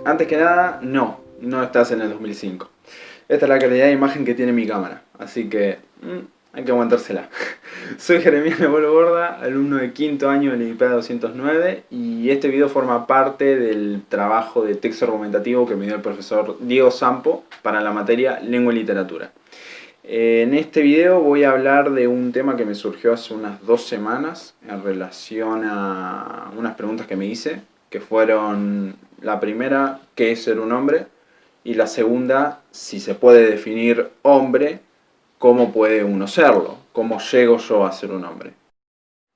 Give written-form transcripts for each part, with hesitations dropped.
Antes que nada, no estás en el 2005. Esta es la calidad de imagen que tiene mi cámara, así que hay que aguantársela. Soy Jeremías Nebolo Borda, alumno de quinto año del IPA 209, y este video forma parte del trabajo de texto argumentativo que me dio el profesor Diego Sampo para la materia Lengua y Literatura. En este video voy a hablar de un tema que me surgió hace unas 2 semanas en relación a unas preguntas que me hice, que fueron: la primera, ¿qué es ser un hombre? Y la segunda, si se puede definir hombre, ¿cómo puede uno serlo? ¿Cómo llego yo a ser un hombre?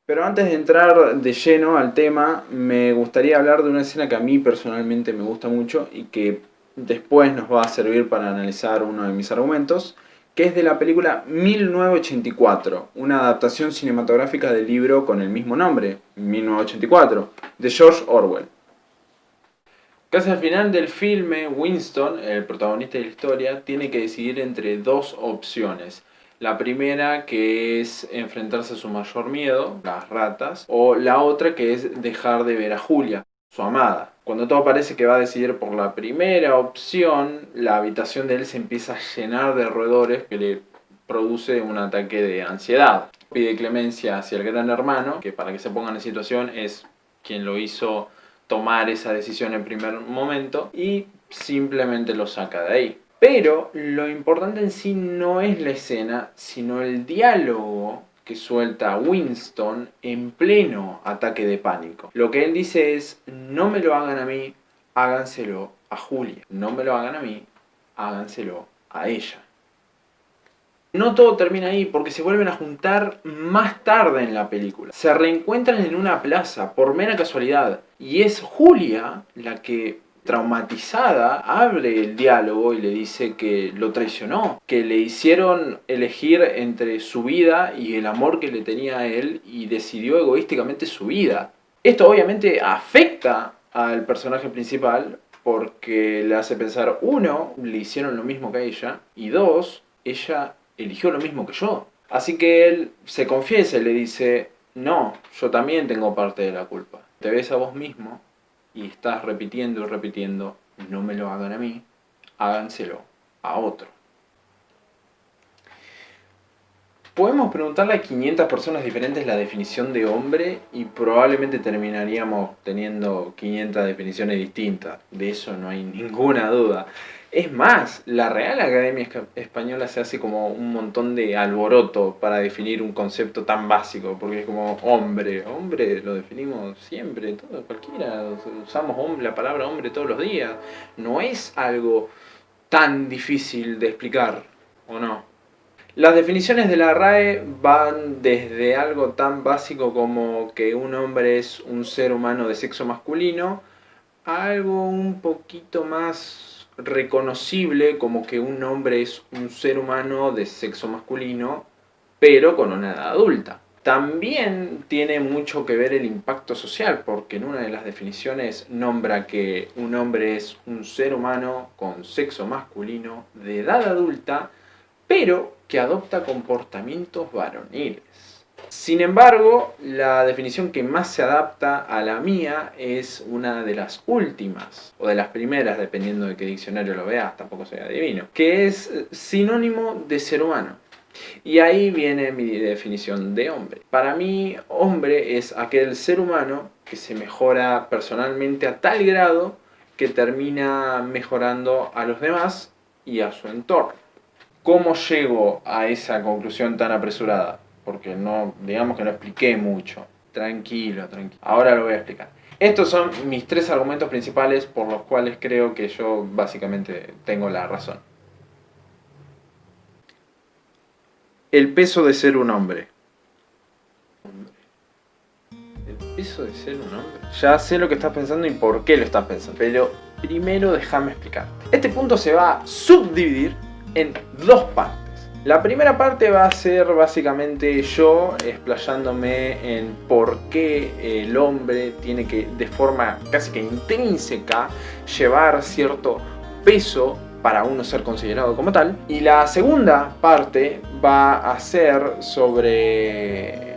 Pero antes de entrar de lleno al tema, me gustaría hablar de una escena que a mí personalmente me gusta mucho y que después nos va a servir para analizar uno de mis argumentos, que es de la película 1984, una adaptación cinematográfica del libro con el mismo nombre, 1984, de George Orwell. Casi al final del filme, Winston, el protagonista de la historia, tiene que decidir entre 2 opciones. La primera, que es enfrentarse a su mayor miedo, las ratas, o la otra, que es dejar de ver a Julia, su amada. Cuando todo parece que va a decidir por la primera opción, la habitación de él se empieza a llenar de roedores que le produce un ataque de ansiedad. Pide clemencia hacia el gran hermano, que para que se pongan en situación es quien lo hizo tomar esa decisión en primer momento, y simplemente lo saca de ahí. Pero lo importante en sí no es la escena, sino el diálogo que suelta Winston en pleno ataque de pánico. Lo que él dice es: no me lo hagan a mí, háganselo a Julia. No me lo hagan a mí, háganselo a ella. No todo termina ahí, porque se vuelven a juntar más tarde en la película. Se reencuentran en una plaza por mera casualidad, y es Julia la que, traumatizada, abre el diálogo y le dice que lo traicionó, que le hicieron elegir entre su vida y el amor que le tenía a él, y decidió egoísticamente su vida. Esto obviamente afecta al personaje principal, porque le hace pensar: 1, le hicieron lo mismo que a ella, y 2, ella eligió lo mismo que yo. Así que él se confiesa y le dice: no, yo también tengo parte de la culpa. Te ves a vos mismo y estás repitiendo y repitiendo: no me lo hagan a mí, háganselo a otro. Podemos preguntarle a 500 personas diferentes la definición de hombre y probablemente terminaríamos teniendo 500 definiciones distintas. De eso no hay ninguna duda. Es más, la Real Academia Española se hace como un montón de alboroto para definir un concepto tan básico, porque es como hombre. Hombre lo definimos siempre, todo, cualquiera. Usamos hombre, la palabra hombre todos los días. No es algo tan difícil de explicar, ¿o no? Las definiciones de la RAE van desde algo tan básico como que un hombre es un ser humano de sexo masculino, a algo un poquito más reconocible como que un hombre es un ser humano de sexo masculino, pero con una edad adulta. También tiene mucho que ver el impacto social, porque en una de las definiciones nombra que un hombre es un ser humano con sexo masculino de edad adulta, pero que adopta comportamientos varoniles. Sin embargo, la definición que más se adapta a la mía es una de las últimas, o de las primeras, dependiendo de qué diccionario lo veas, tampoco soy adivino, que es sinónimo de ser humano. Y ahí viene mi definición de hombre. Para mí, hombre es aquel ser humano que se mejora personalmente a tal grado que termina mejorando a los demás y a su entorno. ¿Cómo llego a esa conclusión tan apresurada? Porque no, digamos que no expliqué mucho. Tranquilo, tranquilo. Ahora lo voy a explicar. Estos son mis 3 argumentos principales por los cuales creo que yo básicamente tengo la razón. El peso de ser un hombre. ¿El peso de ser un hombre? Ya sé lo que estás pensando y por qué lo estás pensando, pero primero déjame explicarte. Este punto se va a subdividir en 2 partes. La primera parte va a ser básicamente yo explayándome en por qué el hombre tiene que, de forma casi que intrínseca, llevar cierto peso para uno ser considerado como tal. Y la segunda parte va a ser sobre...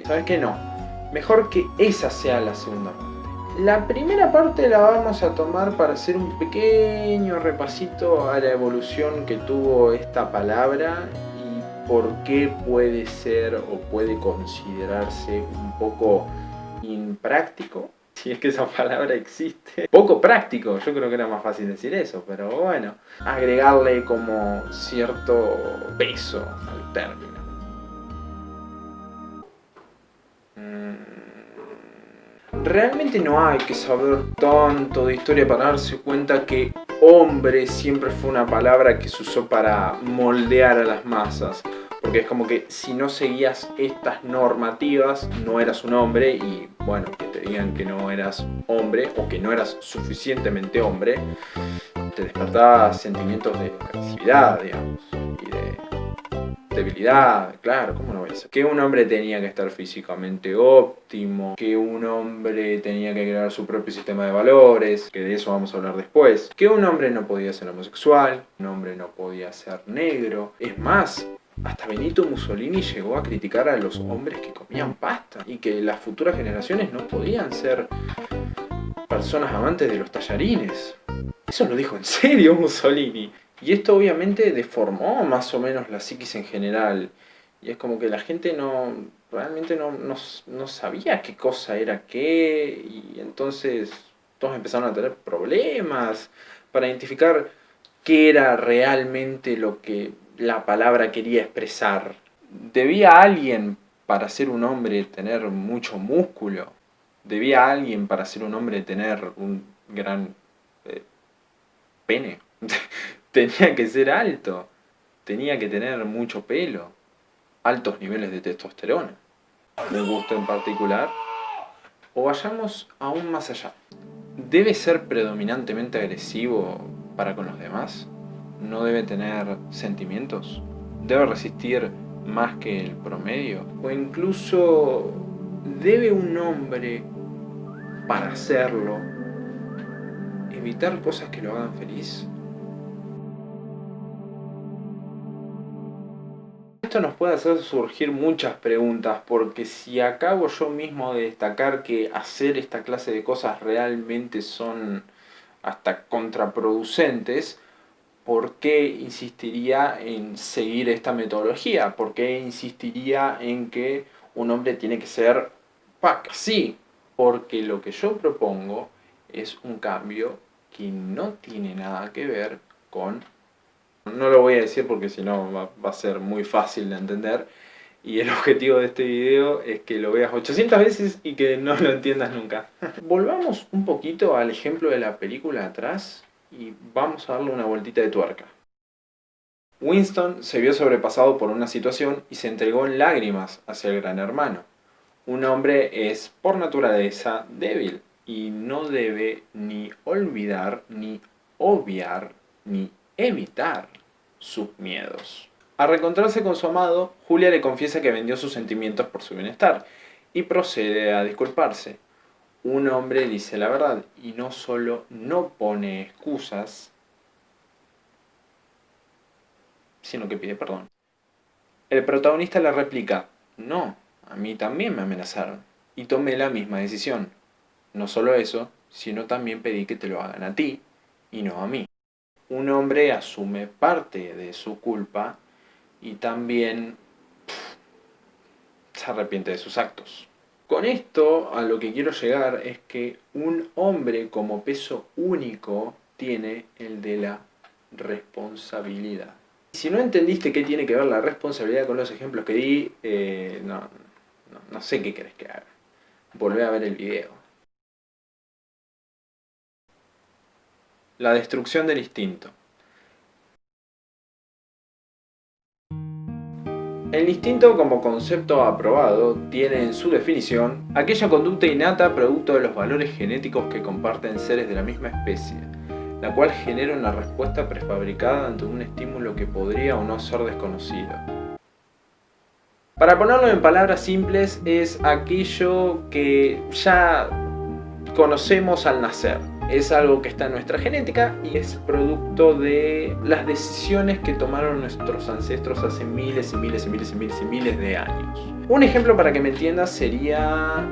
¿sabes qué? No. mejor que esa sea la segunda parte. La primera parte la vamos a tomar para hacer un pequeño repasito a la evolución que tuvo esta palabra y por qué puede ser o puede considerarse un poco impráctico, si es que esa palabra existe. Poco práctico, yo creo que era más fácil decir eso, pero bueno, agregarle como cierto peso al término. Realmente no hay que saber tanto de historia para darse cuenta que hombre siempre fue una palabra que se usó para moldear a las masas. Porque es como que si no seguías estas normativas no eras un hombre y bueno, que te digan que no eras hombre o que no eras suficientemente hombre, te despertaba sentimientos de agresividad, digamos, y de debilidad, claro, ¿cómo no voy a ser? Que un hombre tenía que estar físicamente óptimo, que un hombre tenía que crear su propio sistema de valores, que de eso vamos a hablar después, que un hombre no podía ser homosexual, un hombre no podía ser negro, es más, hasta Benito Mussolini llegó a criticar a los hombres que comían pasta y que las futuras generaciones no podían ser personas amantes de los tallarines. Eso lo dijo en serio Mussolini. Y esto obviamente deformó más o menos la psiquis en general. Y es como que la gente realmente no sabía qué cosa era qué. Y entonces todos empezaron a tener problemas para identificar qué era realmente lo que la palabra quería expresar. ¿Debía alguien para ser un hombre tener mucho músculo? ¿Debía alguien para ser un hombre tener un gran pene? Tenía que ser alto, tenía que tener mucho pelo, altos niveles de testosterona, un gusto en particular, o vayamos aún más allá. ¿Debe ser predominantemente agresivo para con los demás? ¿No debe tener sentimientos? ¿Debe resistir más que el promedio? ¿O incluso debe un hombre, para hacerlo, evitar cosas que lo hagan feliz? Esto nos puede hacer surgir muchas preguntas, porque si acabo yo mismo de destacar que hacer esta clase de cosas realmente son hasta contraproducentes, ¿por qué insistiría en seguir esta metodología? ¿Por qué insistiría en que un hombre tiene que ser paca? Sí, porque lo que yo propongo es un cambio que no tiene nada que ver con... No lo voy a decir porque si no va a ser muy fácil de entender. Y el objetivo de este video es que lo veas 800 veces y que no lo entiendas nunca. Volvamos un poquito al ejemplo de la película atrás y vamos a darle una vueltita de tuerca. Winston se vio sobrepasado por una situación y se entregó en lágrimas hacia el gran hermano. Un hombre es por naturaleza débil y no debe ni olvidar, ni obviar, ni evitar sus miedos. Al reencontrarse con su amado, Julia le confiesa que vendió sus sentimientos por su bienestar y procede a disculparse. Un hombre dice la verdad y no solo no pone excusas, sino que pide perdón. El protagonista le replica: no, a mí también me amenazaron y tomé la misma decisión. No solo eso, sino también pedí que te lo hagan a ti y no a mí. Un hombre asume parte de su culpa y también se arrepiente de sus actos. Con esto a lo que quiero llegar es que un hombre como peso único tiene el de la responsabilidad. Si no entendiste qué tiene que ver la responsabilidad con los ejemplos que di, no sé qué querés que haga. Volvé a ver el video. La destrucción del instinto. El instinto como concepto aprobado tiene en su definición aquella conducta innata producto de los valores genéticos que comparten seres de la misma especie, la cual genera una respuesta prefabricada ante un estímulo que podría o no ser desconocido. Para ponerlo en palabras simples, es aquello que ya conocemos al nacer. Es algo que está en nuestra genética y es producto de las decisiones que tomaron nuestros ancestros hace miles y miles y miles y miles y miles de años. Un ejemplo para que me entiendas sería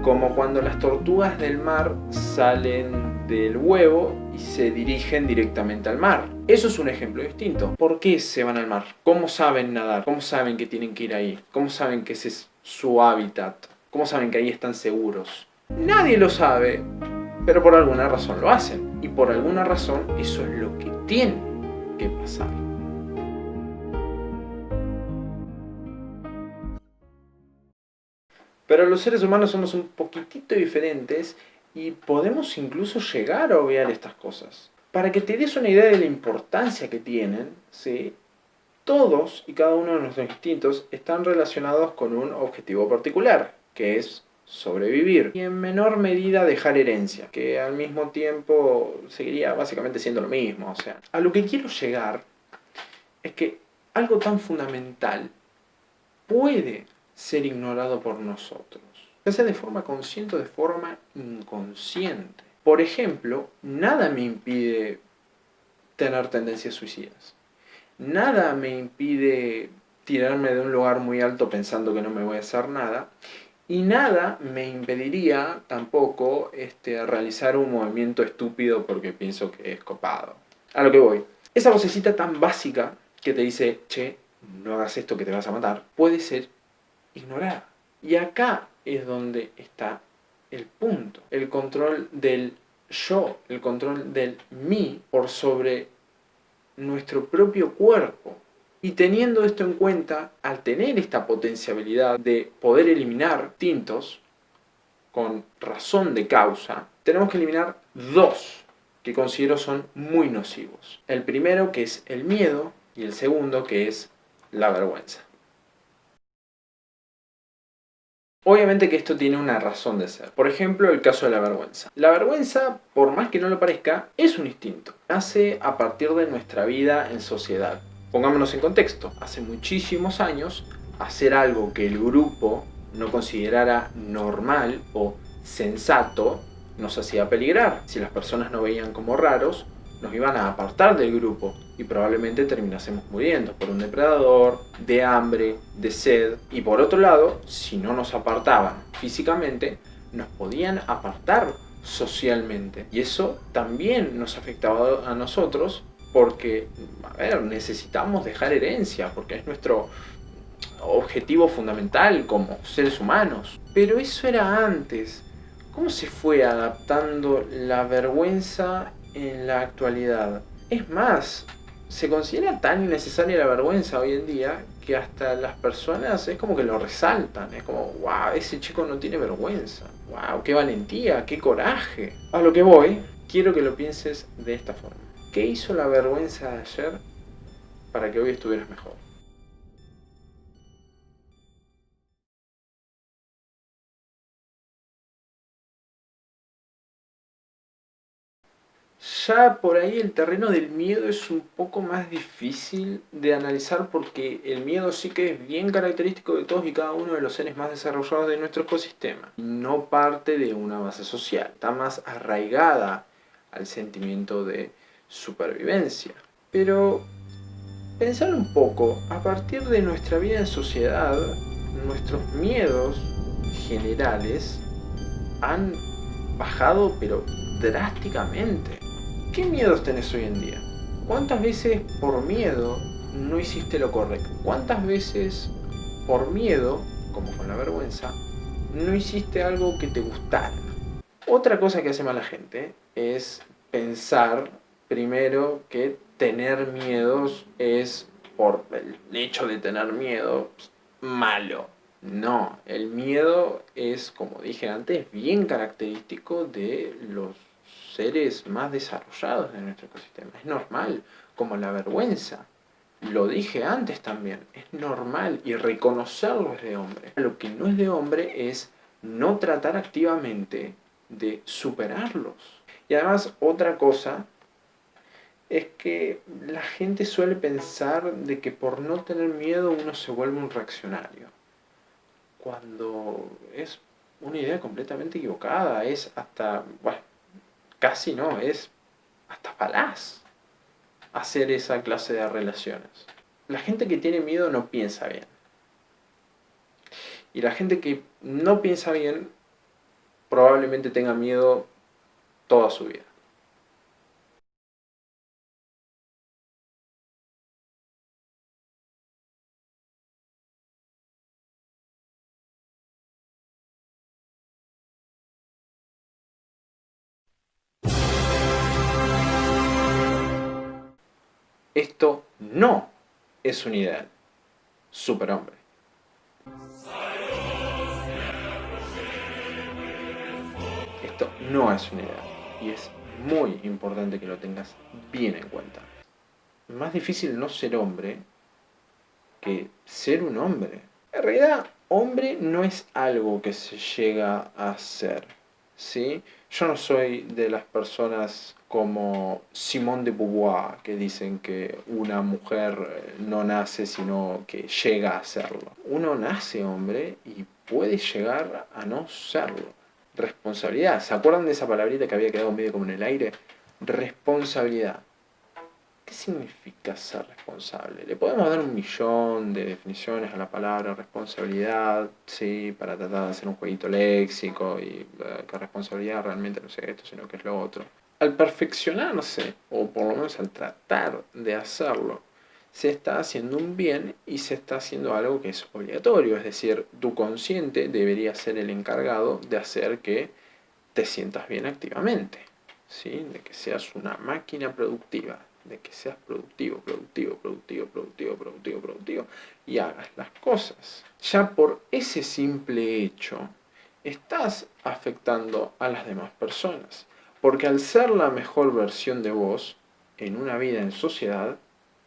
como cuando las tortugas del mar salen del huevo y se dirigen directamente al mar. Eso es un ejemplo distinto. ¿Por qué se van al mar? ¿Cómo saben nadar? ¿Cómo saben que tienen que ir ahí? ¿Cómo saben que ese es su hábitat? ¿Cómo saben que ahí están seguros? Nadie lo sabe, pero por alguna razón lo hacen. Y por alguna razón eso es lo que tiene que pasar. Pero los seres humanos somos un poquitito diferentes y podemos incluso llegar a obviar estas cosas. Para que te des una idea de la importancia que tienen, ¿sí? Todos y cada uno de nuestros instintos están relacionados con un objetivo particular, que es sobrevivir y en menor medida dejar herencia, que al mismo tiempo seguiría básicamente siendo lo mismo. O sea, a lo que quiero llegar es que algo tan fundamental puede ser ignorado por nosotros, ya sea de forma consciente o de forma inconsciente. Por ejemplo, nada me impide tener tendencias suicidas. Nada me impide tirarme de un lugar muy alto pensando que no me voy a hacer nada. Y nada me impediría tampoco realizar un movimiento estúpido porque pienso que es copado. A lo que voy. Esa vocecita tan básica que te dice, che, no hagas esto que te vas a matar, puede ser ignorada. Y acá es donde está el punto. El control del yo, el control del mí por sobre nuestro propio cuerpo. Y teniendo esto en cuenta, al tener esta potencialidad de poder eliminar instintos con razón de causa, tenemos que eliminar dos que considero son muy nocivos. El primero, que es el miedo, y el segundo, que es la vergüenza. Obviamente que esto tiene una razón de ser. Por ejemplo, el caso de la vergüenza. La vergüenza, por más que no lo parezca, es un instinto. Nace a partir de nuestra vida en sociedad. Pongámonos en contexto. Hace muchísimos años, hacer algo que el grupo no considerara normal o sensato nos hacía peligrar. Si las personas nos veían como raros, nos iban a apartar del grupo y probablemente terminásemos muriendo por un depredador, de hambre, de sed. Y por otro lado, si no nos apartaban físicamente, nos podían apartar socialmente. Y eso también nos afectaba a nosotros porque, necesitamos dejar herencia, porque es nuestro objetivo fundamental como seres humanos. Pero eso era antes. ¿Cómo se fue adaptando la vergüenza en la actualidad? Es más, se considera tan innecesaria la vergüenza hoy en día que hasta las personas es como que lo resaltan. Es como, wow, ese chico no tiene vergüenza. Wow, qué valentía, qué coraje. A lo que voy, quiero que lo pienses de esta forma. ¿Qué hizo la vergüenza de ayer para que hoy estuvieras mejor? Ya por ahí el terreno del miedo es un poco más difícil de analizar porque el miedo sí que es bien característico de todos y cada uno de los seres más desarrollados de nuestro ecosistema. No parte de una base social, está más arraigada al sentimiento de supervivencia. Pero pensar un poco, a partir de nuestra vida en sociedad, nuestros miedos generales han bajado pero drásticamente. ¿Qué miedos tenés hoy en día? ¿Cuántas veces por miedo no hiciste lo correcto? ¿Cuántas veces por miedo, como con la vergüenza, no hiciste algo que te gustara? Otra cosa que hace mala gente es pensar primero que tener miedos es por el hecho de tener miedo malo. No, el miedo es, como dije antes, bien característico de los seres más desarrollados de nuestro ecosistema. Es normal, como la vergüenza. Lo dije antes también, es normal y reconocerlo es de hombre. Lo que no es de hombre es no tratar activamente de superarlos. Y además otra cosa es que la gente suele pensar de que por no tener miedo uno se vuelve un reaccionario, cuando es una idea completamente equivocada, es hasta, bueno, casi no, es hasta falaz hacer esa clase de relaciones. La gente que tiene miedo no piensa bien. Y la gente que no piensa bien probablemente tenga miedo toda su vida. Esto no es un ideal. Superhombre. Esto no es un ideal. Y es muy importante que lo tengas bien en cuenta. Más difícil no ser hombre que ser un hombre. En realidad, hombre no es algo que se llega a ser, ¿sí? Yo no soy de las personas como Simone de Beauvoir, que dicen que una mujer no nace, sino que llega a serlo. Uno nace hombre y puede llegar a no serlo. Responsabilidad. ¿Se acuerdan de esa palabrita que había quedado medio como en el aire? Responsabilidad. ¿Qué significa ser responsable? Le podemos dar 1.000.000 de definiciones a la palabra responsabilidad, sí, para tratar de hacer un jueguito léxico y que responsabilidad realmente no sea esto, sino que es lo otro. Al perfeccionarse, o por lo menos al tratar de hacerlo, se está haciendo un bien y se está haciendo algo que es obligatorio, es decir, tu consciente debería ser el encargado de hacer que te sientas bien activamente, ¿sí? De que seas una máquina productiva, de que seas productivo, productivo, productivo, productivo, productivo, productivo y hagas las cosas. Ya por ese simple hecho, estás afectando a las demás personas. Porque al ser la mejor versión de vos en una vida en sociedad,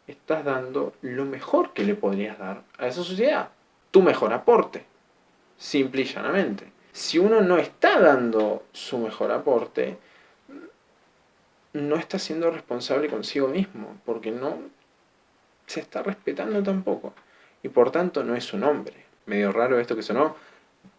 estás dando lo mejor que le podrías dar a esa sociedad. Tu mejor aporte, simple y llanamente. Si uno no está dando su mejor aporte, no está siendo responsable consigo mismo, porque no se está respetando tampoco. Y por tanto no es un hombre. Medio raro esto que sonó.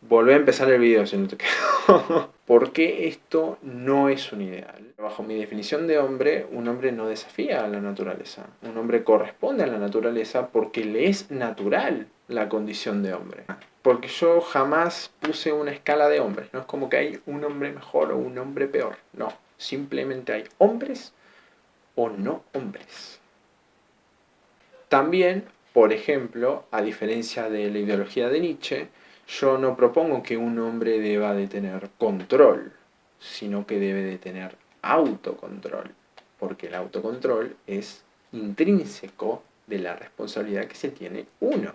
Volvé a empezar el video si no te quedó. ¿Por qué esto no es un ideal? Bajo mi definición de hombre, un hombre no desafía a la naturaleza. Un hombre corresponde a la naturaleza porque le es natural la condición de hombre. Porque yo jamás puse una escala de hombres. No es como que hay un hombre mejor o un hombre peor. No. Simplemente hay hombres o no hombres. También, por ejemplo, a diferencia de la ideología de Nietzsche, yo no propongo que un hombre deba de tener control, sino que debe de tener autocontrol, porque el autocontrol es intrínseco de la responsabilidad que se tiene uno.